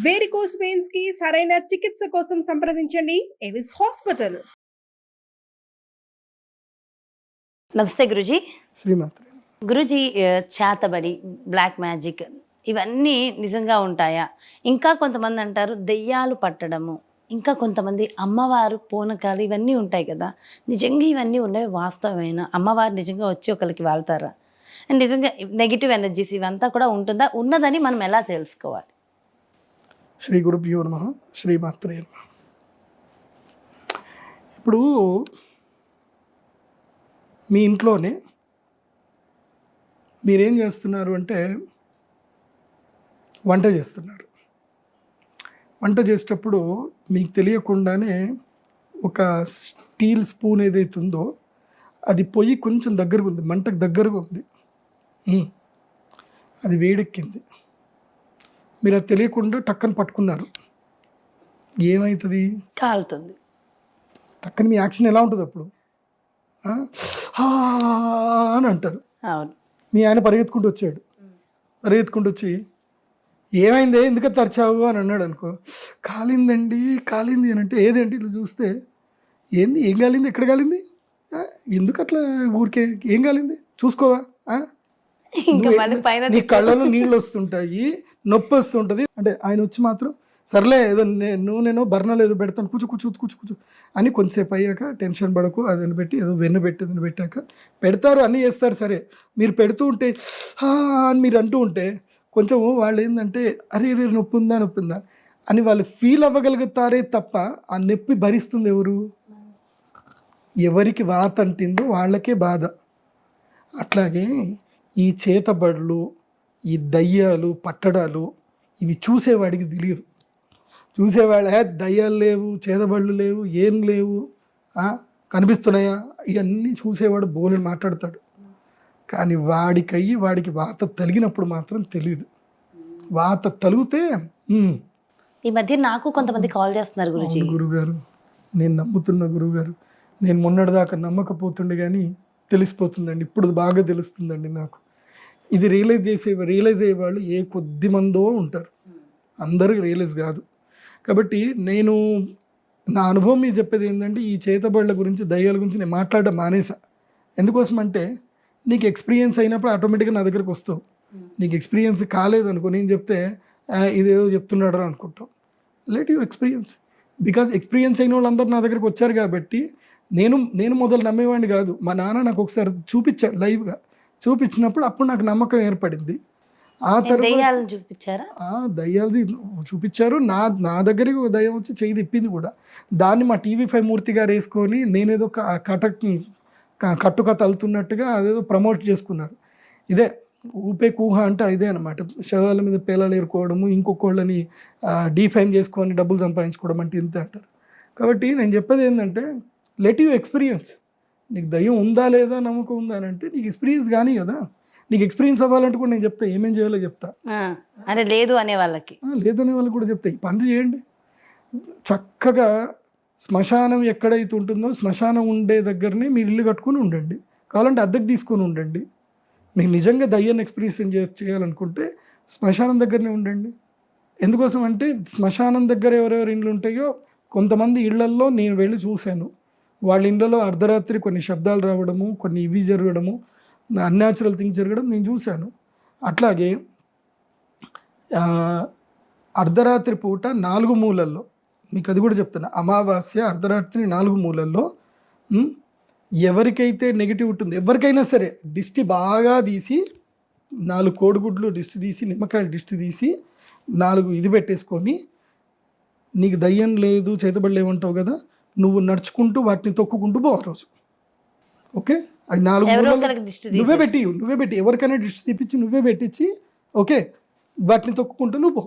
Varicose veins కి సరైన చికిత్స కోసం సంప్రదించండి ఎవిస్ హాస్పిటల్. నమస్తే గురుజీ. శ్రీమాత్రే. గురుజీ, చేతబడి, బ్లాక్ మ్యాజిక్ ఇవన్నీ నిజంగా ఉంటాయా? ఇంకా కొంతమంది అంటారు దెయ్యాలు పట్టడము, ఇంకా కొంతమంది అమ్మవారు పూనకాలు ఇవన్నీ ఉంటాయి కదా. నిజంగా ఇవన్నీ ఉన్నవి వాస్తవమైన అమ్మవారు నిజంగా వచ్చి ఒకరికి వాళ్తారా? అండ్ నిజంగా నెగిటివ్ ఎనర్జీస్ ఇవంతా కూడా ఉంటుందా? ఉన్నదని మనం ఎలా తెలుసుకోవాలి? శ్రీ గురుభ్యో నమః. శ్రీమాత్రే నమః. ఇప్పుడు మీ ఇంట్లోనే మీరేం చేస్తున్నారు అంటే వంట చేస్తున్నారు. వంట చేసేటప్పుడు మీకు తెలియకుండానే ఒక స్టీల్ స్పూన్ ఏదైతే ఉందో అది పొయ్యి కొంచెం దగ్గరగా ఉంది, మంటకు దగ్గరగా ఉంది, అది వేడెక్కింది. మీరు అది తెలియకుండా టక్కన పట్టుకున్నారు. ఏమవుతుంది? కాలుతుంది. టక్కన మీ యాక్షన్ ఎలా ఉంటుంది అప్పుడు? అని అంటారు. అవును. మీ ఆయన పరిగెత్తుకుంటూ వచ్చాడు, పరిగెత్తుకుంటూ వచ్చి ఏమైంది, ఎందుకు తరచావు అని అన్నాడు అనుకో. కాలిందండి, కాలింది అని అంటే ఏదేంటి ఇలా చూస్తే ఏంది, ఏం కాలింది, ఎక్కడ కాలింది, ఎందుకు అట్లా ఊరికే ఏం కాలింది చూసుకోవా, నీ కళ్ళలో నీళ్ళు వస్తుంటాయి, నొప్పి వస్తుంటుంది అంటే ఆయన వచ్చి మాత్రం సర్లే ఏదో నూనెనో బర్నలో ఏదో పెడతాను కూర్చో కూర్చో కూర్చో కూర్చో అని కొంతసేపు అయ్యాక టెన్షన్ పడకు అదని పెట్టి ఏదో వెన్ను పెట్టేదని పెట్టాక పెడతారు, అన్నీ చేస్తారు. సరే మీరు పెడుతూ ఉంటే అని మీరు అంటూ ఉంటే కొంచెం వాళ్ళు ఏంటంటే అరే రే నొప్పి ఉందా నొప్పి ఉందా అని వాళ్ళు ఫీల్ అవ్వగలుగుతారే తప్ప ఆ నొప్పి భరిస్తుంది ఎవరు? ఎవరికి వాత అంటిందో వాళ్ళకే బాధ. అట్లాగే ఈ చేతబడులు, ఈ దయ్యాలు పట్టడాలు ఇవి చూసేవాడికి తెలియదు. చూసేవాళ్ళ దయ్యాలు లేవు, చేతబడులు లేవు, ఏం లేవు, కనిపిస్తున్నాయా, ఇవన్నీ చూసేవాడు బోలని మాట్లాడతాడు. కానీ వాడికి వాత తలిగినప్పుడు మాత్రం తెలియదు. వాత తలిగితే ఈ మధ్య నాకు కొంతమంది కాల్ చేస్తున్నారు గురుజీ. గురుగారు నేను నమ్ముతున్న గురుగారు, నేను మొన్నటిదాకా నమ్మకపోతుండే కానీ తెలిసిపోతుందండి, ఇప్పుడు బాగా తెలుస్తుందండి నాకు. ఇది రియలైజ్ అయ్యేవాళ్ళు ఏ కొద్ది మందో ఉంటారు, అందరూ రియలైజ్ కాదు. కాబట్టి నేను నా అనుభవం మీకు చెప్పేది ఏంటంటే ఈ చేతబడుల గురించి దయ్యాల గురించి నేను మాట్లాడడం మానేసా. ఎందుకోసం అంటే నీకు ఎక్స్పీరియన్స్ అయినప్పుడు ఆటోమేటిక్గా నా దగ్గరికి వస్తావు. నీకు ఎక్స్పీరియన్స్ కాలేదనుకో, నేను చెప్తే ఇదేదో చెప్తున్నాడు అనుకుంటావు. Let you experience. Because experience అయిన వాళ్ళందరూ నా దగ్గరికి వచ్చారు కాబట్టి నేను మొదలు నమ్మేవాడిని కాదు. మా నాన్న నాకు ఒకసారి చూపించాడు, లైవ్గా చూపించినప్పుడు అప్పుడు నాకు నమ్మకం ఏర్పడింది. ఆ తర్వాత చూపించారా? దయ్యాలది చూపించారు. నా దగ్గరికి ఒక దయ్యం వచ్చి చేయి తిప్పింది కూడా. దాన్ని మా TV5 మూర్తి గారు వేసుకొని నేనేదో కట్టుకథ అల్లుతున్నట్టుగా అదేదో ప్రమోట్ చేసుకున్నారు. ఇదే ఊపే కూహ అంటే ఇదే అనమాట. శవాల మీద పేలాలు ఏరుకోవడము, ఇంకొకళ్ళని డీఫైమ్ చేసుకొని డబ్బులు సంపాదించుకోవడం అంటే ఇంతే అంటారు. కాబట్టి నేను చెప్పేది ఏంటంటే లెట్ యూ ఎక్స్పీరియన్స్. నీకు దయ్యం ఉందా లేదా నమ్మకం ఉందా అని అంటే నీకు ఎక్స్పీరియన్స్ కానీ కదా. నీకు ఎక్స్పీరియన్స్ అవ్వాలంటే కూడా నేను చెప్తా, ఏమేం చేయాలో చెప్తా. అంటే లేదు అనే వాళ్ళకి కూడా చెప్తా, ఈ పనులు చేయండి. చక్కగా శ్మశానం ఎక్కడైతే ఉంటుందో శ్మశానం ఉండే దగ్గరనే మీరు ఇల్లు కట్టుకుని ఉండండి, కావాలంటే అద్దెకు తీసుకొని ఉండండి. మీకు నిజంగా దయ్యాన్ని ఎక్స్పీరియన్స్ చేయాలనుకుంటే శ్మశానం దగ్గరనే ఉండండి. ఎందుకోసం అంటే శ్మశానం దగ్గర ఎవరెవరు ఇండ్లు ఉంటాయో కొంతమంది ఇళ్లల్లో నేను వెళ్ళి చూశాను. వాళ్ళ ఇళ్లలో అర్ధరాత్రి కొన్ని శబ్దాలు రావడము, కొన్ని ఇవి జరగడము, అన్యాచురల్ థింగ్స్ జరగడం నేను చూశాను. అట్లాగే అర్ధరాత్రి పూట 4 మూలల్లో, మీకు అది కూడా చెప్తున్నా, అమావాస్య అర్ధరాత్రి 4 మూలల్లో ఎవరికైతే నెగిటివ్ ఉంటుంది, ఎవరికైనా సరే దిష్టి బాగా తీసి 4 కోడిగుడ్లు దిష్టి తీసి, నిమ్మకాయలు దిష్టి తీసి 4 ఇది పెట్టేసుకొని, నీకు దయ్యం లేదు చేతబడి లేవంటావు కదా, నువ్వు నడుచుకుంటూ వాటిని తొక్కుకుంటూ పో ఆ రోజు. ఓకే, అది 4 నువ్వే పెట్టి ఎవరికైనా దిష్టి తీపిచ్చి నువ్వే పెట్టించి ఓకే వాటిని తొక్కుకుంటూ నువ్వు పో.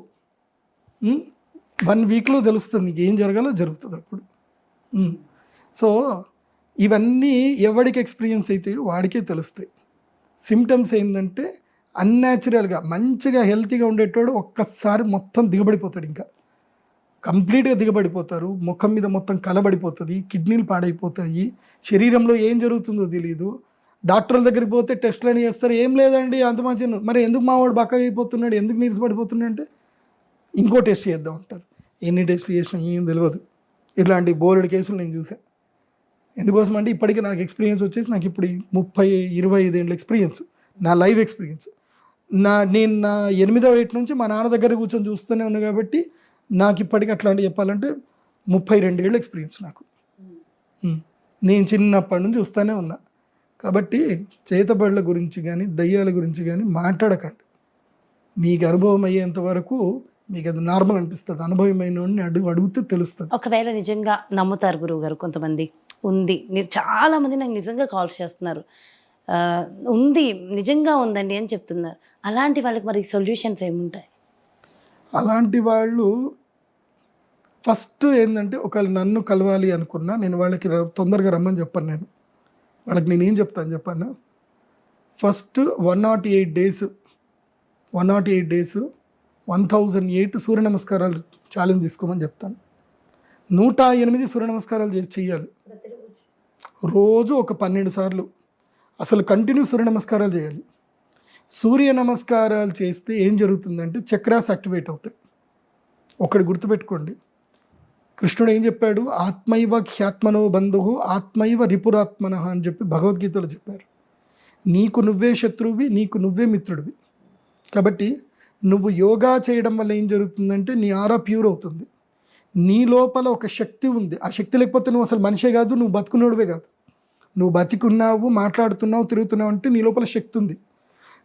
1 వీక్లో తెలుస్తుంది నీకు ఏం జరగాలో జరుగుతుంది అప్పుడు. సో ఇవన్నీ ఎవరికి ఎక్స్పీరియన్స్ అవుతాయో వాడికే తెలుస్తాయి. సిమ్టమ్స్ ఏంటంటే అన్యాచురల్గా మంచిగా హెల్తీగా ఉండేటోడు ఒక్కసారి మొత్తం దిగబడిపోతాడు, ఇంకా కంప్లీట్గా దిగబడిపోతారు. ముఖం మీద మొత్తం కలబడిపోతుంది, కిడ్నీలు పాడైపోతాయి, శరీరంలో ఏం జరుగుతుందో తెలియదు. డాక్టర్ల దగ్గరికి పోతే టెస్టులు అని చేస్తారు, ఏం లేదండి అంత మంచి. మరి ఎందుకు మావాడు బక్కగా అయిపోతున్నాడు, ఎందుకు నీరసపడిపోతున్నాడు అంటే ఇంకో టెస్ట్ చేద్దాం అంటారు. ఎన్ని టెస్ట్లు చేసినా ఏం తెలియదు. ఇట్లాంటి బోలెడు కేసులు నేను చూసాను. ఎందుకోసం అంటే ఇప్పటికీ నాకు ఎక్స్పీరియన్స్ వచ్చేసి నాకు ఇప్పుడు 25 ఏళ్ళ ఎక్స్పీరియన్స్, నా లైవ్ ఎక్స్పీరియన్స్. నేను నా 8వ ఏట నుంచి మా నాన్న దగ్గర కూర్చొని చూస్తూనే ఉన్నా కాబట్టి నాకు ఇప్పటికీ అట్లాంటివి చెప్పాలంటే 32 ఏళ్ళ ఎక్స్పీరియన్స్ నాకు. నేను చిన్నప్పటి నుంచి చూస్తూనే ఉన్నా. కాబట్టి చేతబడుల గురించి కానీ దయ్యాల గురించి కానీ మాట్లాడకండి. మీకు అనుభవం అయ్యేంత వరకు మీకు అది నార్మల్ అనిపిస్తుంది. అనుభవమైన వాడిని అడిగితే తెలుస్తుంది. ఒకవేళ నిజంగా నమ్ముతారు గురువు గారు, కొంతమంది ఉంది, మీరు చాలా మంది నాకు నిజంగా కాల్స్ చేస్తున్నారు, ఉంది నిజంగా ఉందండి అని చెప్తున్నారు. అలాంటి వాళ్ళకి మరి సొల్యూషన్స్ ఏముంటాయి? అలాంటి వాళ్ళు ఫస్ట్ ఏంటంటే ఒకవేళ నన్ను కలవాలి అనుకున్నా నేను వాళ్ళకి తొందరగా రమ్మని చెప్పాను. వాళ్ళకి నేను ఏం చెప్తాను చెప్పాను, ఫస్ట్ 108 డేస్ 1008 సూర్య నమస్కారాలు ఛాలెంజ్ తీసుకోమని చెప్తాను. 108 సూర్య నమస్కారాలు చేయాలి రోజు ఒక 12 సార్లు. అసలు కంటిన్యూ సూర్య నమస్కారాలు చేయాలి. సూర్య నమస్కారాలు చేస్తే ఏం జరుగుతుందంటే చక్రాస్ యాక్టివేట్ అవుతాయి. ఒకటి గుర్తుపెట్టుకోండి, కృష్ణుడు ఏం చెప్పాడు, ఆత్మైవ హ్యాత్మనో బంధువు ఆత్మైవ రిపురాత్మన అని చెప్పి భగవద్గీతలో చెప్పారు. నీకు నువ్వే శత్రువువి, నీకు నువ్వే మిత్రుడివి. కాబట్టి నువ్వు యోగా చేయడం వల్ల ఏం జరుగుతుందంటే నీ ఆరా ప్యూర్ అవుతుంది. నీ లోపల ఒక శక్తి ఉంది. ఆ శక్తి లేకపోతే నువ్వు అసలు మనిషే కాదు, నువ్వు బతుకున్నోడివే కాదు. నువ్వు బతికున్నావు, మాట్లాడుతున్నావు, తిరుగుతున్నావు అంటే నీ లోపల శక్తి ఉంది.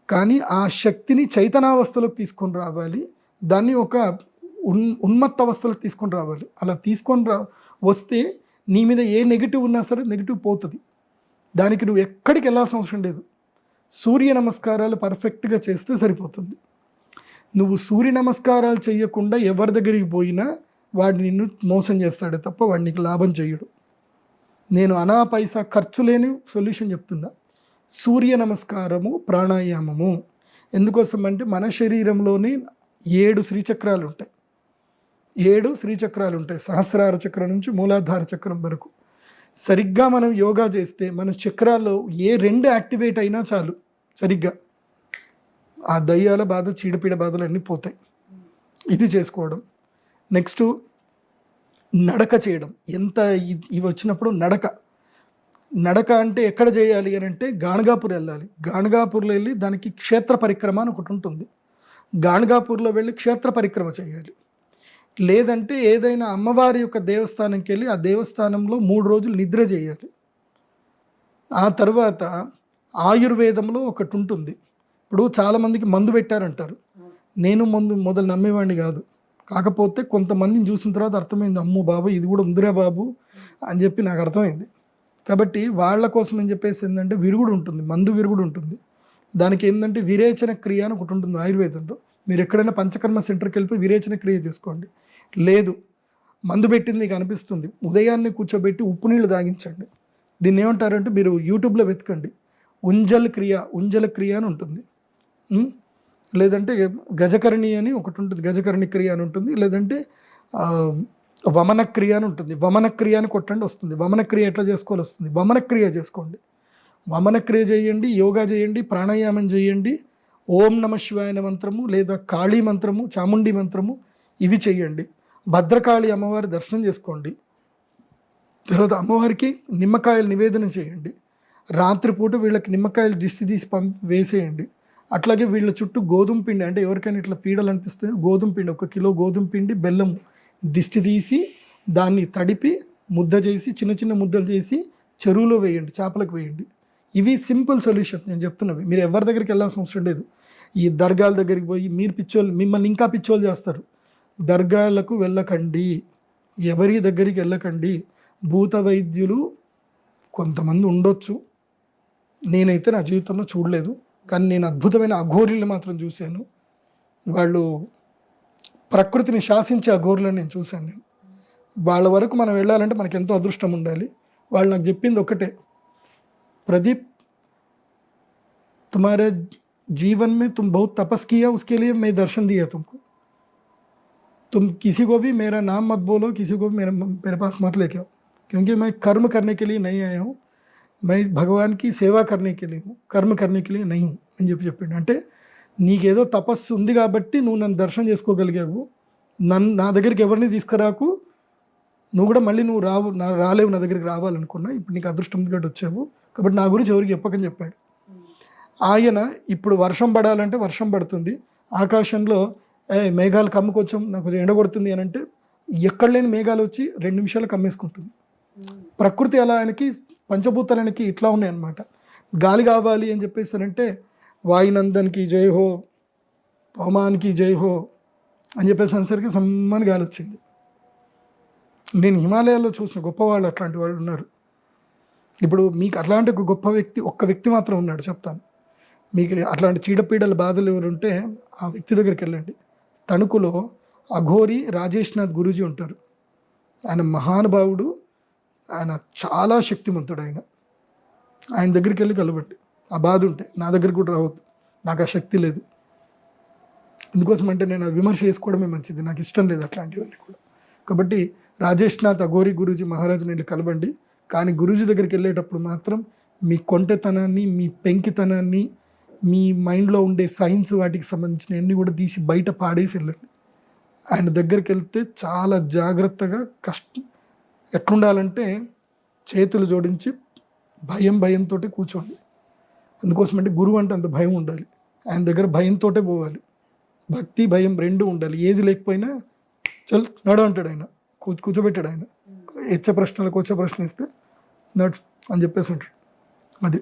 కానీ ఆ శక్తిని చైతన్యావస్థలోకి తీసుకొని రావాలి. దాన్ని ఒక ఉన్మత్త అవస్థలోకి తీసుకొని రావాలి. అలా తీసుకొని వస్తే నీ మీద ఏ నెగిటివ్ ఉన్నా సరే నెగిటివ్ పోతుంది. దానికి నువ్వు ఎక్కడికి వెళ్ళాల్సిన అవసరం లేదు. సూర్య నమస్కారాలు పర్ఫెక్ట్గా చేస్తే సరిపోతుంది. నువ్వు సూర్య నమస్కారాలు చేయకుండా ఎవరి దగ్గరికి పోయినా వాడు నిన్ను మోసం చేస్తాడే తప్ప వాడు నీకు లాభం చేయడు. నేను అనా పైసా ఖర్చు లేని సొల్యూషన్ చెప్తున్నా. సూర్య నమస్కారము, ప్రాణాయామము. ఎందుకోసం అంటే మన శరీరంలోని 7 శ్రీచక్రాలు ఉంటాయి. 7 శ్రీచక్రాలు ఉంటాయి. సహస్రార చక్రం నుంచి మూలాధార చక్రం వరకు. సరిగ్గా మనం యోగా చేస్తే మన చక్రాల్లో ఏ 2 యాక్టివేట్ అయినా చాలు, సరిగ్గా ఆ దయ్యాల బాధ, చీడపీడ బాధలు అన్నీ పోతాయి. ఇది చేసుకోవడం. నెక్స్ట్ నడక చేయడం. ఎంత ఇవి వచ్చినప్పుడు నడక అంటే ఎక్కడ చేయాలి అని అంటే గాణగాపూర్ వెళ్ళాలి. గాణగాపూర్లో వెళ్ళి దానికి క్షేత్ర పరిక్రమ అని ఒకటి ఉంటుంది. గాణగాపూర్లో వెళ్ళి క్షేత్ర పరిక్రమ చేయాలి. లేదంటే ఏదైనా అమ్మవారి యొక్క దేవస్థానంకి వెళ్ళి ఆ దేవస్థానంలో 3 రోజులు నిద్ర చేయాలి. ఆ తర్వాత ఆయుర్వేదంలో ఒకటి ఉంటుంది. ఇప్పుడు చాలామందికి మందు పెట్టారంటారు. నేను మొదలు నమ్మేవాడిని కాదు. కాకపోతే కొంతమందిని చూసిన తర్వాత అర్థమైంది, అమ్మో బాబు ఇది కూడా ఉందిరా బాబు అని చెప్పి నాకు అర్థమైంది. కాబట్టి వాళ్ళ కోసం అని చెప్పేసి ఏంటంటే విరుగుడు ఉంటుంది, మందు విరుగుడు ఉంటుంది. దానికి ఏంటంటే విరేచన క్రియ అని ఒకటి ఉంటుంది ఆయుర్వేదంలో. మీరు ఎక్కడైనా పంచకర్మ సెంటర్కి వెళ్ళిపోయి విరేచన క్రియ చేసుకోండి. లేదు మందు పెట్టింది మీకు అనిపిస్తుంది, ఉదయాన్నే కూర్చోబెట్టి ఉప్పు నీళ్ళు తాగించండి. దీన్ని ఏమంటారంటే మీరు యూట్యూబ్లో వెతకండి, ఉంజల్ క్రియ అని ఉంటుంది. లేదంటే గజకర్ణి అని ఒకటి ఉంటుంది, గజకర్ణి క్రియ అని ఉంటుంది. లేదంటే వమన క్రియ అని ఉంటుంది. వమన క్రియ అని కొట్టండి వస్తుంది. వమన క్రియ ఎట్లా చేసుకోవాలి వస్తుంది. వమన క్రియ చేసుకోండి. వమన క్రియ చేయండి, యోగా చేయండి, ప్రాణాయామం చేయండి, ఓం నమ శివాయ మంత్రము లేదా కాళీ మంత్రము, చాముండి మంత్రము ఇవి చేయండి. భద్రకాళి అమ్మవారి దర్శనం చేసుకోండి. తర్వాత అమ్మవారికి నిమ్మకాయలు నివేదన చేయండి. రాత్రిపూట వీళ్ళకి నిమ్మకాయలు దిష్టి తీసి వేసేయండి. అట్లాగే వీళ్ళ చుట్టూ గోధుమ పిండి, అంటే ఎవరికైనా ఇట్లా పీడలు అనిపిస్తుంది, గోధుమ పిండి 1 కిలో గోధుమ పిండి, బెల్లం దిష్టి తీసి దాన్ని తడిపి ముద్ద చేసి చిన్న చిన్న ముద్దలు చేసి చెరువులో వేయండి, చేపలకు వేయండి. ఇవి సింపుల్ సొల్యూషన్ నేను చెప్తున్నవి. మీరు ఎవరి దగ్గరికి వెళ్ళాల్సిన అవసరం లేదు. ఈ దర్గాల దగ్గరికి పోయి మిమ్మల్ని ఇంకా పిచ్చోళ్ళు చేస్తారు. దర్గాలకు వెళ్ళకండి, ఎవరి దగ్గరికి వెళ్ళకండి. భూత వైద్యులు కొంతమంది ఉండొచ్చు, నేనైతే నా జీవితంలో చూడలేదు. కానీ నేను అద్భుతమైన అఘోరీలు మాత్రం చూశాను. వాళ్ళు ప్రకృతిని శాసించే అఘోరులను నేను చూశాను. వాళ్ళ వరకు మనం వెళ్ళాలంటే మనకి ఎంతో అదృష్టం ఉండాలి. వాళ్ళు నాకు చెప్పింది ఒకటే, ప్రదీప్ तुम्हारे जीवन में तुम बहुत तपस किया, उसके लिए मैं दर्शन दिया तुमको. तुम किसी को भी मेरा नाम मत बोलो, किसी को भी मेरे पास मत लेके आओ, क्योंकि मैं कर्म करने के लिए नहीं आया हूँ, मैं भगवान की सेवा करने के लिए हूँ, कर्म करने के लिए नहीं हूँ అని చెప్పిండు. అంటే నీకేదో తపస్సు ఉంది కాబట్టి నువ్వు నన్ను దర్శనం చేసుకోగలిగావు, నా దగ్గరికి ఎవరిని తీసుకురాకు, నువ్వు కూడా మళ్ళీ నువ్వు రాలేవు, నా దగ్గరికి రావాలనుకున్నా, ఇప్పుడు నీకు అదృష్టం గట్టి వచ్చావు కాబట్టి నా గురించి ఎవరికి చెప్పకని చెప్పాడు. ఆయన ఇప్పుడు వర్షం పడాలంటే వర్షం పడుతుంది, ఆకాశంలో మేఘాలు కమ్ముకొచ్చాం, నాకు కొంచెం ఎండ కొడుతుంది అని అంటే ఎక్కడ లేని మేఘాలు వచ్చి 2 నిమిషాలు కమ్మేసుకుంటుంది. ప్రకృతి అలా ఆయనకి పంచభూతాలకి ఇట్లా ఉన్నాయి అన్నమాట. గాలి కావాలి అని చెప్పేసారంటే వాయునందన్కి జై హో, పవమాన్కి జై హో అని చెప్పేసి అనేసరికి సమ్మని గాలి వచ్చింది. నేను హిమాలయాల్లో చూసిన గొప్పవాళ్ళు అట్లాంటి వాళ్ళు ఉన్నారు. ఇప్పుడు మీకు అట్లాంటి ఒక గొప్ప వ్యక్తి, ఒక్క వ్యక్తి మాత్రం ఉన్నాడు చెప్తాను. మీకు అట్లాంటి చీడపీడల బాధలు ఎవరు ఉంటే ఆ వ్యక్తి దగ్గరికి వెళ్ళండి. తణుకులో అఘోరి రాజేష్నాథ్ గురూజీ ఉంటారు. ఆయన మహానుభావుడు, ఆయన చాలా శక్తిమంతుడు. ఆయన దగ్గరికి వెళ్ళి కలవండి. ఆ బాధ ఉంటే నా దగ్గరికి కూడా రావద్దు, నాకు ఆ శక్తి లేదు. ఎందుకోసం అంటే నేను అది విమర్శ చేసుకోవడమే మంచిది, నాకు ఇష్టం లేదు అట్లాంటివన్నీ కూడా. కాబట్టి రాజేష్నాథ్ అఘోరి గురూజీ మహారాజుని వెళ్ళి కలవండి. కానీ గురూజీ దగ్గరికి వెళ్ళేటప్పుడు మాత్రం మీ కొంటెతనాన్ని, మీ పెంకితనాన్ని, మీ మైండ్లో ఉండే సైన్స్ వాటికి సంబంధించినవన్నీ కూడా తీసి బయట పాడేసి వెళ్ళండి. ఆయన దగ్గరికి వెళ్తే చాలా జాగ్రత్తగా ఎట్లుండాలంటే చేతులు జోడించి భయంతో కూర్చోండి. అందుకోసమంటే గురువు అంటే అంత భయం ఉండాలి, ఆయన దగ్గర భయంతో పోవాలి. భక్తి భయం 2 ఉండాలి. ఏది లేకపోయినా చల్ నడు అంటాడు ఆయన, కూర్చోబెట్టాడు ఆయన. వచ్చే ప్రశ్న ఇస్తే నడు అని చెప్పేసి అంటాడు. అది.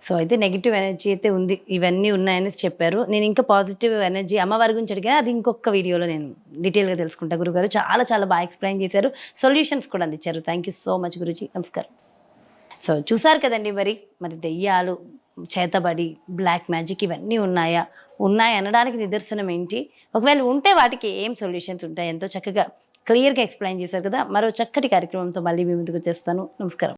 సో అయితే నెగిటివ్ ఎనర్జీ అయితే ఉంది, ఇవన్నీ ఉన్నాయని చెప్పారు. నేను ఇంకా పాజిటివ్ ఎనర్జీ అమ్మవారి గురించి అడిగా, అది ఇంకొక వీడియోలో నేను డీటెయిల్గా తెలుసుకుంటా. గురుగారు చాలా బాగా ఎక్స్ప్లెయిన్ చేశారు, సొల్యూషన్స్ కూడా అందించారు. Thank you so much Guruji, నమస్కారం. సో చూసారు కదండి, మరి దెయ్యాలు, చేతబడి, బ్లాక్ మ్యాజిక్ ఇవన్నీ ఉన్నాయి అనడానికి నిదర్శనం ఏంటి? ఒకవేళ ఉంటే వాటికి ఏం సొల్యూషన్స్ ఉంటాయి? ఎంతో చక్కగా క్లియర్గా ఎక్స్ప్లెయిన్ చేశారు కదా. మరో చక్కటి కార్యక్రమంతో మళ్ళీ మీ ముందుకు వచ్చేస్తాను. నమస్కారం.